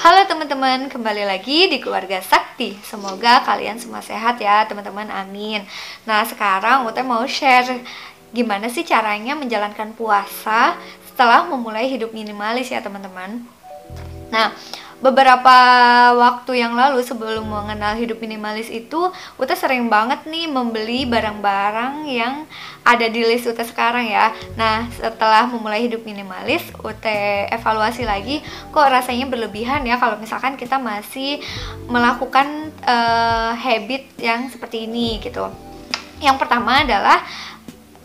Halo teman-teman, kembali lagi di Keluarga Sakti. Semoga kalian semua sehat ya teman-teman, amin. Nah sekarang Ute mau share gimana sih caranya menjalankan puasa setelah memulai hidup minimalis ya teman-teman. Nah beberapa waktu yang lalu sebelum mengenal hidup minimalis itu Ute sering banget nih membeli barang-barang yang ada di list Ute sekarang ya. Nah setelah memulai hidup minimalis Ute evaluasi lagi, kok rasanya berlebihan ya kalau misalkan kita masih melakukan habit yang seperti ini gitu. Yang pertama adalah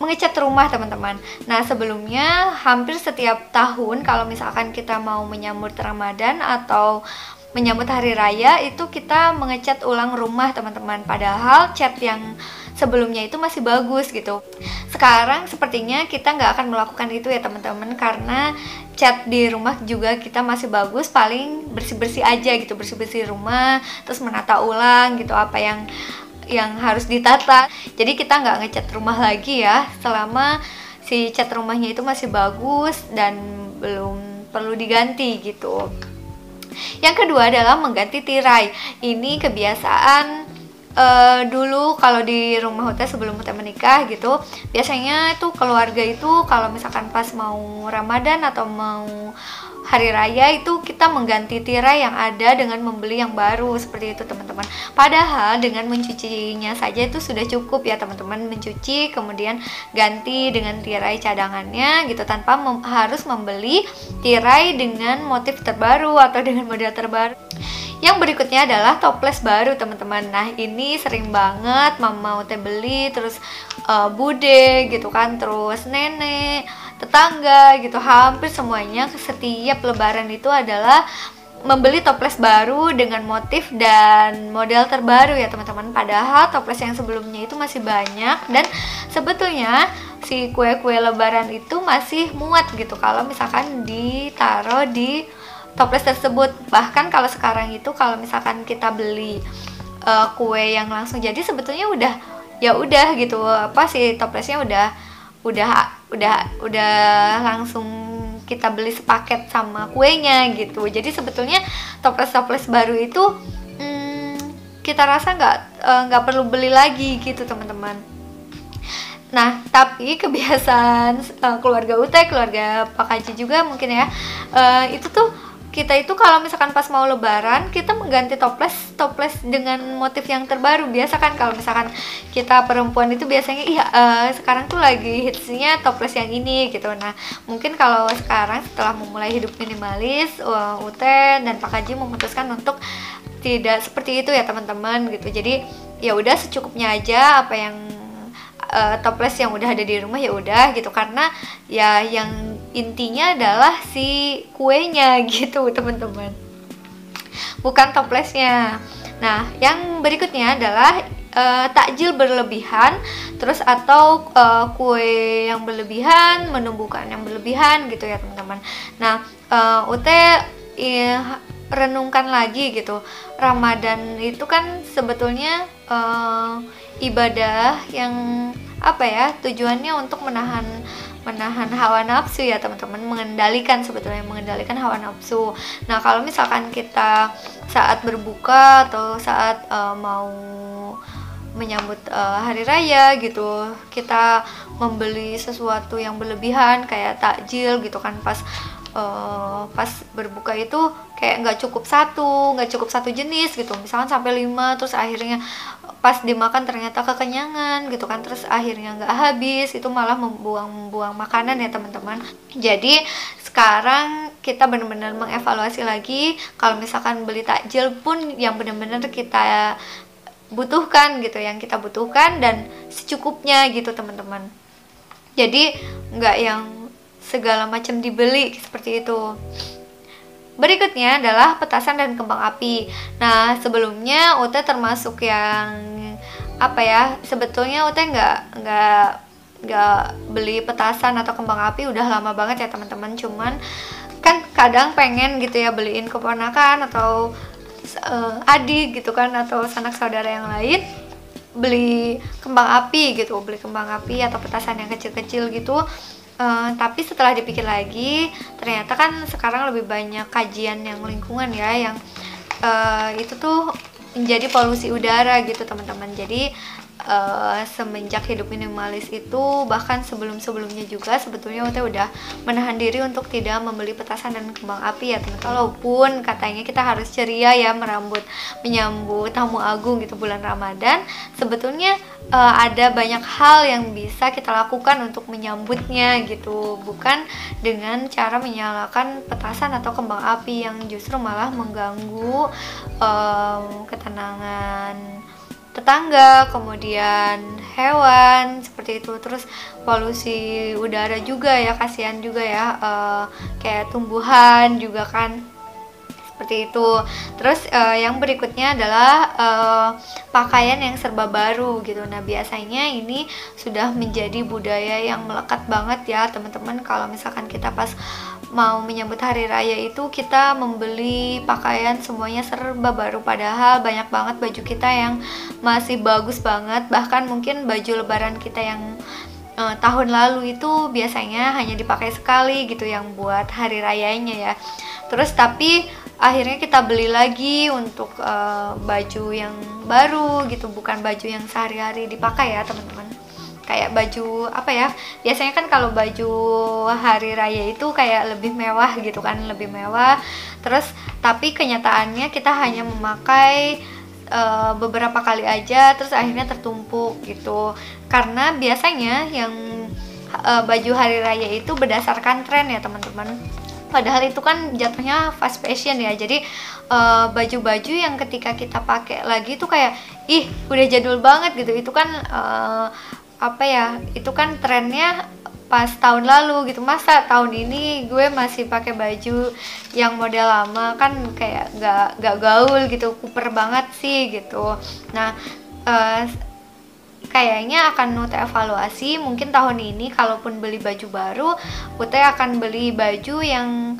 mengecat rumah teman-teman. Nah sebelumnya hampir setiap tahun kalau misalkan kita mau menyambut Ramadan atau menyambut hari raya itu kita mengecat ulang rumah teman-teman. Padahal cat yang sebelumnya itu masih bagus gitu. Sekarang sepertinya kita nggak akan melakukan itu ya teman-teman, karena cat di rumah juga kita masih bagus, paling bersih-bersih aja gitu, bersih-bersih rumah, terus menata ulang gitu apa yang harus ditata. Jadi kita nggak ngecat rumah lagi ya selama si cat rumahnya itu masih bagus dan belum perlu diganti gitu. Yang kedua adalah mengganti tirai. Ini kebiasaan dulu kalau di rumah Ute sebelum Ute menikah gitu, biasanya tuh keluarga itu kalau misalkan pas mau Ramadan atau mau hari raya itu kita mengganti tirai yang ada dengan membeli yang baru seperti itu teman-teman. Padahal dengan mencucinya saja itu sudah cukup ya teman-teman, mencuci kemudian ganti dengan tirai cadangannya gitu tanpa harus membeli tirai dengan motif terbaru atau dengan model terbaru. Yang berikutnya adalah toples baru teman-teman. Nah ini sering banget mama Ute beli, terus bude gitu kan, terus nenek, tetangga gitu, hampir semuanya setiap lebaran itu adalah membeli toples baru dengan motif dan model terbaru ya teman-teman. Padahal toples yang sebelumnya itu masih banyak dan sebetulnya si kue-kue lebaran itu masih muat gitu kalau misalkan ditaruh di toples tersebut. Bahkan kalau sekarang itu kalau misalkan kita beli kue yang langsung jadi sebetulnya udah gitu, apa sih toplesnya udah langsung kita beli sepaket sama kuenya gitu. Jadi sebetulnya toples baru itu kita rasa nggak perlu beli lagi gitu teman-teman. Nah tapi kebiasaan keluarga Ute, keluarga Pak Haji juga mungkin ya, itu tuh kita itu kalau misalkan pas mau lebaran kita mengganti toples dengan motif yang terbaru. Biasa kan kalau misalkan kita perempuan itu biasanya sekarang tuh lagi hitsnya toples yang ini gitu. Nah mungkin kalau sekarang setelah memulai hidup minimalis, Ute dan Pak Haji memutuskan untuk tidak seperti itu ya teman-teman gitu. Jadi ya udah secukupnya aja, apa yang toples yang udah ada di rumah ya udah gitu, karena ya yang intinya adalah si kuenya gitu teman-teman, bukan toplesnya. Nah yang berikutnya adalah takjil berlebihan, terus atau kue yang berlebihan, menumbuhkan yang berlebihan gitu ya teman-teman. Nah Ute renungkan lagi gitu, Ramadan itu kan sebetulnya ibadah yang apa ya, tujuannya untuk menahan hawa nafsu ya teman-teman, mengendalikan hawa nafsu. Nah kalau misalkan kita saat berbuka atau saat mau menyambut hari raya gitu, kita membeli sesuatu yang berlebihan kayak takjil gitu kan, pas berbuka itu kayak nggak cukup satu jenis gitu, misalkan sampai 5, terus akhirnya pas dimakan ternyata kekenyangan gitu kan, terus akhirnya nggak habis, itu malah membuang makanan ya teman-teman. Jadi sekarang kita benar-benar mengevaluasi lagi, kalau misalkan beli takjil pun yang benar-benar kita butuhkan gitu, yang kita butuhkan dan secukupnya gitu teman-teman. Jadi nggak yang segala macam dibeli seperti itu. Berikutnya adalah petasan dan kembang api. Nah sebelumnya Ute termasuk yang apa ya, sebetulnya Ute nggak beli petasan atau kembang api udah lama banget ya teman-teman. Cuman kan kadang pengen gitu ya beliin keponakan atau adik gitu kan, atau sanak saudara yang lain beli kembang api gitu, beli kembang api atau petasan yang kecil-kecil gitu. Tapi setelah dipikir lagi, ternyata kan sekarang lebih banyak kajian yang lingkungan ya, yang itu tuh menjadi polusi udara gitu teman-teman. Jadi semenjak hidup minimalis itu, bahkan sebelumnya juga sebetulnya Ute udah menahan diri untuk tidak membeli petasan dan kembang api ya teman-teman. Walaupun katanya kita harus ceria ya menyambut tamu agung gitu bulan Ramadan, sebetulnya ada banyak hal yang bisa kita lakukan untuk menyambutnya gitu, bukan dengan cara menyalakan petasan atau kembang api yang justru malah mengganggu ketenangan tetangga, kemudian hewan seperti itu. Terus polusi udara juga ya, kasihan juga ya, kayak tumbuhan juga kan seperti itu. Terus yang berikutnya adalah pakaian yang serba baru gitu. Nah biasanya ini sudah menjadi budaya yang melekat banget ya teman-teman. Kalau misalkan kita pas mau menyambut hari raya itu kita membeli pakaian semuanya serba baru, padahal banyak banget baju kita yang masih bagus banget. Bahkan mungkin baju lebaran kita yang tahun lalu itu biasanya hanya dipakai sekali gitu, yang buat hari rayanya ya. Terus tapi akhirnya kita beli lagi untuk baju yang baru gitu, bukan baju yang sehari-hari dipakai ya teman-teman. Kayak baju apa ya, biasanya kan kalau baju hari raya itu kayak lebih mewah gitu kan, lebih mewah. Terus tapi kenyataannya kita hanya memakai beberapa kali aja, terus akhirnya tertumpuk gitu. Karena biasanya yang baju hari raya itu berdasarkan tren ya teman-teman, padahal itu kan jatuhnya fast fashion ya. Jadi baju-baju yang ketika kita pakai lagi tuh kayak ih udah jadul banget gitu. Itu kan apa ya, itu kan trennya pas tahun lalu gitu, masa tahun ini gue masih pakai baju yang model lama, kan kayak gak gaul gitu, kuper banget sih gitu. Nah kayaknya akan Ute evaluasi, mungkin tahun ini kalaupun beli baju baru, Ute akan beli baju yang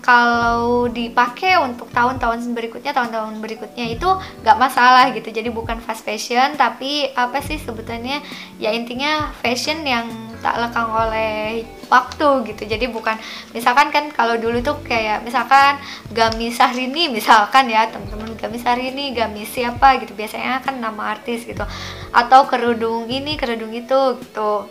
kalau dipakai untuk tahun-tahun berikutnya itu nggak masalah gitu. Jadi bukan fast fashion, tapi apa sih sebetulnya ya, intinya fashion yang tak lekang oleh waktu gitu. Jadi bukan misalkan kan kalau dulu tuh kayak misalkan Gamis Syahrini misalkan ya teman-teman, Gamis Syahrini, Gamis siapa gitu, biasanya kan nama artis gitu, atau kerudung ini kerudung itu gitu.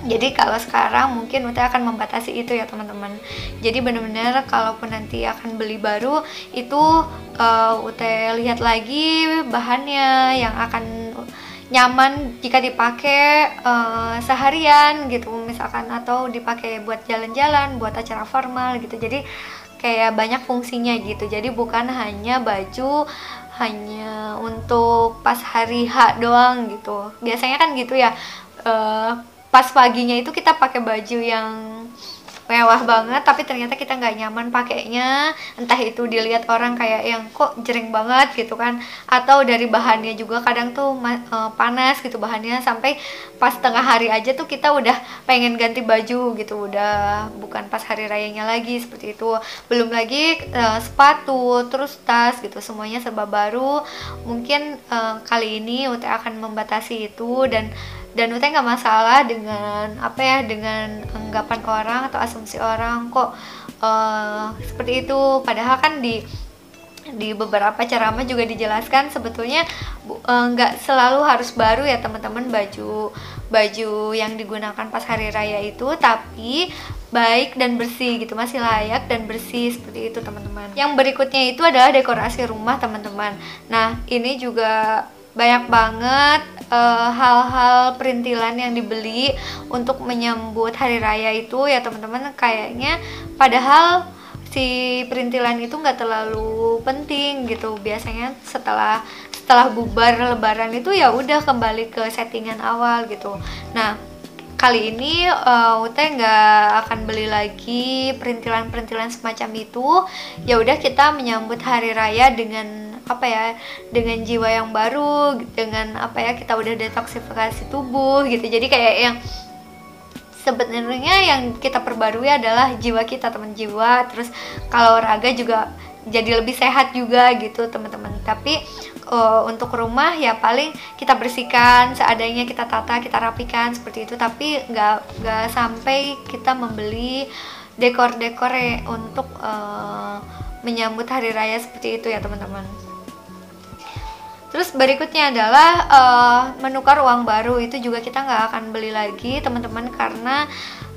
Jadi kalau sekarang mungkin Ute akan membatasi itu ya teman-teman. Jadi benar-benar kalaupun nanti akan beli baru itu Ute lihat lagi bahannya yang akan nyaman jika dipakai seharian gitu misalkan, atau dipakai buat jalan-jalan, buat acara formal gitu. Jadi kayak banyak fungsinya gitu. Jadi bukan hanya baju hanya untuk pas hari H doang gitu. Biasanya kan gitu ya, pas paginya itu kita pakai baju yang mewah banget, tapi ternyata kita nggak nyaman pakainya, entah itu dilihat orang kayak yang kok jering banget gitu kan, atau dari bahannya juga kadang tuh panas gitu bahannya, sampai pas tengah hari aja tuh kita udah pengen ganti baju gitu, udah bukan pas hari rayanya lagi seperti itu. Belum lagi sepatu, terus tas gitu, semuanya serba baru. Mungkin kali ini Ute akan membatasi itu, dan Ute nggak masalah dengan apa ya, dengan anggapan orang atau asumsi orang kok seperti itu. Padahal kan di beberapa ceramah juga dijelaskan sebetulnya nggak selalu harus baru ya teman-teman baju yang digunakan pas hari raya itu, tapi baik dan bersih gitu, masih layak dan bersih seperti itu teman-teman. Yang berikutnya itu adalah dekorasi rumah teman-teman. Nah ini juga banyak banget hal-hal perintilan yang dibeli untuk menyambut hari raya itu ya teman-teman. Kayaknya padahal si perintilan itu nggak terlalu penting gitu. Biasanya setelah bubar lebaran itu ya udah kembali ke settingan awal gitu. Nah kali ini Ute nggak akan beli lagi perintilan semacam itu. Ya udah kita menyambut hari raya dengan apa ya, dengan jiwa yang baru, dengan apa ya, kita udah detoksifikasi tubuh gitu. Jadi kayak yang sebenarnya yang kita perbarui adalah jiwa kita, teman, jiwa. Terus kalau raga juga jadi lebih sehat juga gitu teman-teman. Tapi untuk rumah ya paling kita bersihkan seadanya, kita tata, kita rapikan seperti itu, tapi nggak sampai kita membeli dekor-dekor untuk menyambut hari raya seperti itu ya teman-teman. Terus berikutnya adalah menukar uang baru. Itu juga kita nggak akan beli lagi teman-teman, karena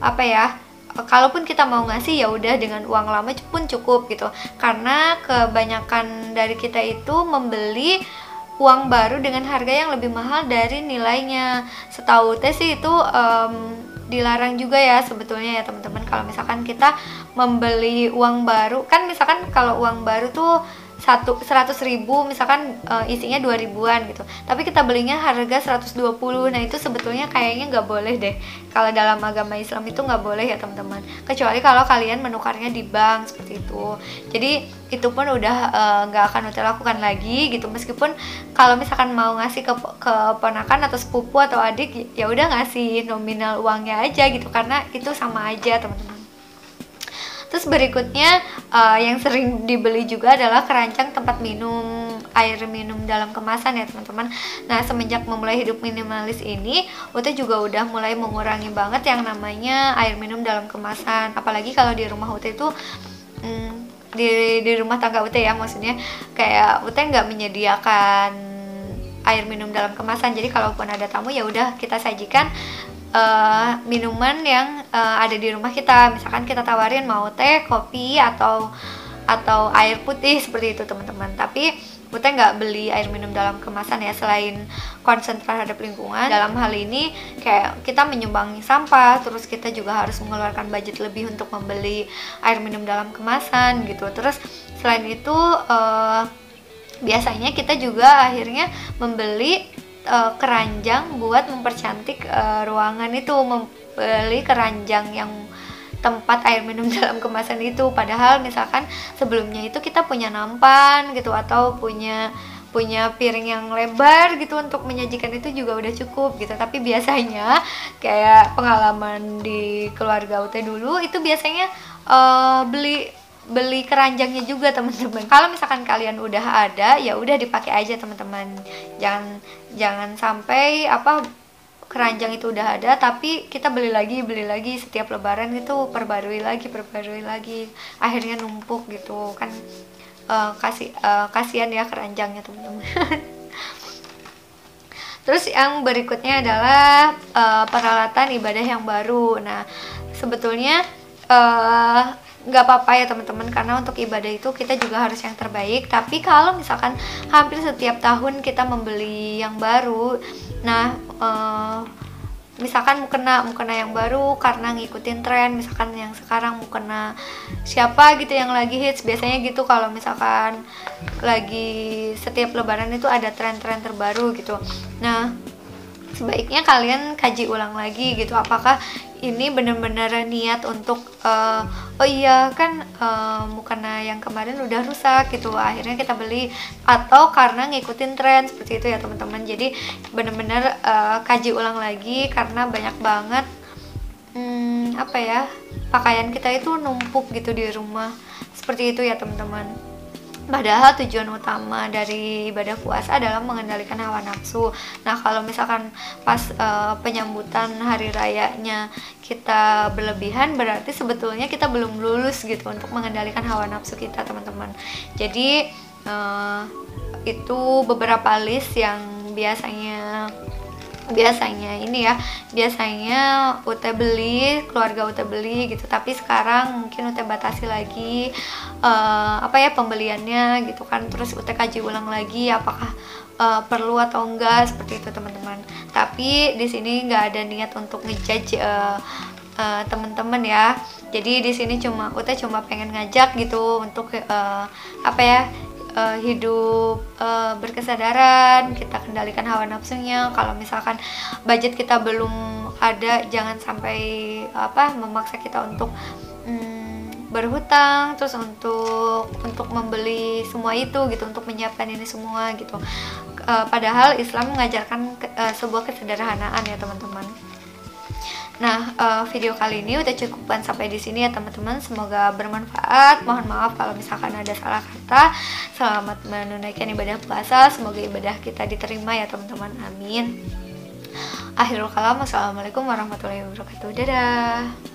apa ya, kalaupun kita mau ngasih ya udah dengan uang lama pun cukup gitu, karena kebanyakan dari kita itu membeli uang baru dengan harga yang lebih mahal dari nilainya. Setahu teh sih itu dilarang juga ya sebetulnya ya teman-teman. Kalau misalkan kita membeli uang baru, kan misalkan kalau uang baru tuh 100.000 misalkan isinya 2.000-an gitu, tapi kita belinya harga 120. Nah itu sebetulnya kayaknya nggak boleh deh, kalau dalam agama Islam itu nggak boleh ya teman-teman, kecuali kalau kalian menukarnya di bank seperti itu. Jadi itu pun udah nggak akan Ute lakukan lagi gitu, meskipun kalau misalkan mau ngasih ke ponakan atau sepupu atau adik, ya udah ngasih nominal uangnya aja gitu, karena itu sama aja teman-teman. Terus berikutnya yang sering dibeli juga adalah keranjang tempat minum, air minum dalam kemasan ya teman-teman. Nah semenjak memulai hidup minimalis ini, Ute juga udah mulai mengurangi banget yang namanya air minum dalam kemasan. Apalagi kalau di rumah Ute itu di rumah tangga Ute ya, maksudnya kayak Ute nggak menyediakan air minum dalam kemasan. Jadi kalaupun ada tamu ya udah kita sajikan minuman yang ada di rumah kita. Misalkan kita tawarin mau teh, kopi, atau air putih seperti itu teman-teman. Tapi Ute nggak beli air minum dalam kemasan ya, selain concern terhadap lingkungan. Dalam hal ini kayak kita menyumbangi sampah, terus kita juga harus mengeluarkan budget lebih untuk membeli air minum dalam kemasan gitu. Terus selain itu biasanya kita juga akhirnya membeli keranjang buat mempercantik ruangan itu, membeli keranjang yang tempat air minum dalam kemasan itu. Padahal misalkan sebelumnya itu kita punya nampan gitu, atau punya piring yang lebar gitu untuk menyajikan, itu juga udah cukup gitu. Tapi biasanya kayak pengalaman di keluarga Ute dulu itu biasanya beli keranjangnya juga teman-teman. Kalau misalkan kalian udah ada ya udah dipakai aja teman-teman. Jangan sampai keranjang itu udah ada tapi kita beli lagi setiap lebaran gitu, perbarui lagi, akhirnya numpuk gitu kan. Kasihan ya keranjangnya teman-teman. Terus yang berikutnya adalah peralatan ibadah yang baru. Nah sebetulnya nggak apa-apa ya teman-teman, karena untuk ibadah itu kita juga harus yang terbaik. Tapi kalau misalkan hampir setiap tahun kita membeli yang baru, nah misalkan mukena yang baru karena ngikutin tren, misalkan yang sekarang mukena siapa gitu yang lagi hits, biasanya gitu kalau misalkan lagi setiap lebaran itu ada tren-tren terbaru gitu. Nah sebaiknya kalian kaji ulang lagi gitu, apakah ini benar-benar niat untuk oh iya kan mukena yang kemarin udah rusak gitu, akhirnya kita beli, atau karena ngikutin tren seperti itu ya teman-teman. Jadi benar-benar kaji ulang lagi, karena banyak banget pakaian kita itu numpuk gitu di rumah seperti itu ya teman-teman. Padahal tujuan utama dari ibadah puasa adalah mengendalikan hawa nafsu. Nah kalau misalkan pas penyambutan hari rayanya kita berlebihan, berarti sebetulnya kita belum lulus gitu untuk mengendalikan hawa nafsu kita teman-teman. Jadi itu beberapa list yang biasanya Ute beli, keluarga Ute beli gitu. Tapi sekarang mungkin Ute batasi lagi pembeliannya gitu kan. Terus Ute kaji ulang lagi apakah perlu atau enggak seperti itu teman-teman. Tapi di sini nggak ada niat untuk ngejudge teman-teman ya. Jadi di sini Ute cuma pengen ngajak gitu untuk hidup berkesadaran, kita kendalikan hawa nafsunya. Kalau misalkan budget kita belum ada, jangan sampai memaksa kita untuk berhutang terus untuk membeli semua itu gitu, untuk menyiapkan ini semua gitu. Padahal Islam mengajarkan sebuah kesederhanaan ya teman-teman. Nah, video kali ini udah cukupan sampai di sini ya teman-teman. Semoga bermanfaat. Mohon maaf kalau misalkan ada salah kata. Selamat menunaikan ibadah puasa. Semoga ibadah kita diterima ya teman-teman. Amin. Akhirul kalam. Wassalamualaikum warahmatullahi wabarakatuh. Dadah.